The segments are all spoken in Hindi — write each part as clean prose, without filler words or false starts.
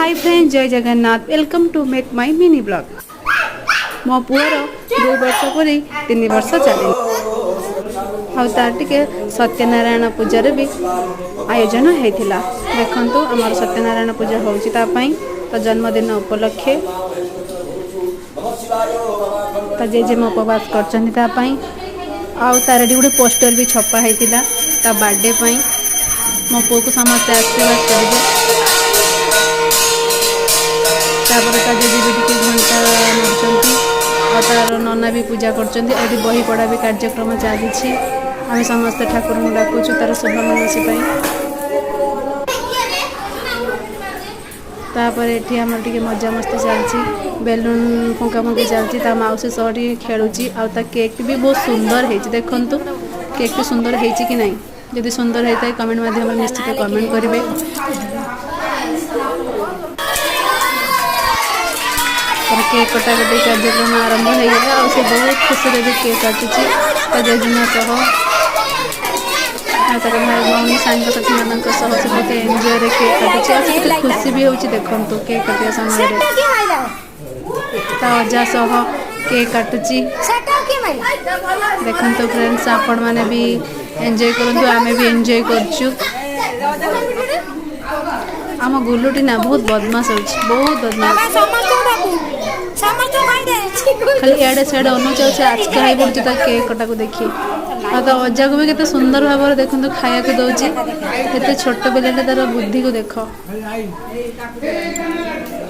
हाय फ्रेंड जय Jagannath welcome to make my mini blog. मो पुअर 2 वर्ष पर 3 वर्ष चली आटे सत्यनारायण पूजार भी आयोजन होता। देखु आम सत्यनारायण पूजा होपाई तो जन्मदिन उपलक्षे जेजेमा उपवास कर तार गोटे पोस्टर भी छपा होता बर्थडे मो पु को समस्त आशीर्वाद करेंगे। जेजे भी टी घंटा मार्चंती और तार नना भी पूजा कर बही पढ़ा भी कार्यक्रम चली। आम समस्त ठाकुर को डाकुचु तार शुभ मनसी तापर ये आम टे मजा मस्ती चलती बेलून फुंका फुंकी चलती मौसी सह खेलुची आ केक भी बहुत सुंदर है। देखु केक भी सुंदर है कि नहीं जदि सुंदर होता है कमेंट माध्यम निश्चित कमेंट करेंगे। केक कटाकटी कार्यक्रम आरंभ हो गया और से बहुत खुशी भी केक काटुची जेजेमा सह भाई भौणी सांग साथी मान से बहुत एंजॉय रे केक काटुची खुशी भी होची। देखु केक काटिया समय अजा सह केक काटुची देखु फ्रेंड्स आपण मैंने भी एंजॉय करूँ आम भी एंजॉय करचु। आम गुलुटी ना बहुत बदमाश होची बहुत बदमाश खाली इे सीडे अनुच आज खाई पड़े केक कटा को देखिए तो अजा को भी केते सुंदर भाव में देखो खाया को दौची एत छोट पिलाटे तार बुद्धि को देख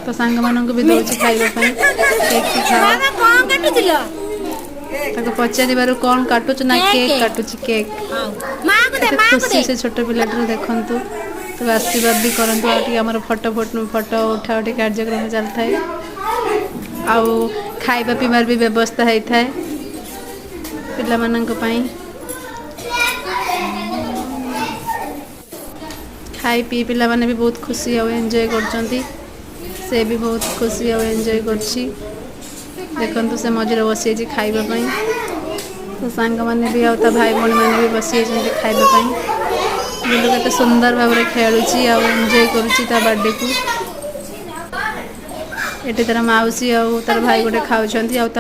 तो सांग मान भी दौची खाइबा केक पचार कौन काटुच ना केक काटुची केक खुशी से छोट पिलाटे देखु तो आशीर्वाद भी करतु आम फटो उठा उठी कार्यक्रम चलता है आउ खाइबा पीबार भी व्यवस्था होता है पिला मानक पई खाई पी पिला माने भी बहुत खुशी और एंजॉय करचंती से भी बहुत खुशी और एंजॉय करची। देखंतु से मझे बसी खाइबा पई तो सांग माने भी आ भाई भौणी माने भी बसी खाइबा पई बिल्कुल केते सुंदर भाव में खेलुची और एंजॉय करुची ता बर्थडे को। ये तार मौसी और तार भाई गोटे खाऊँ।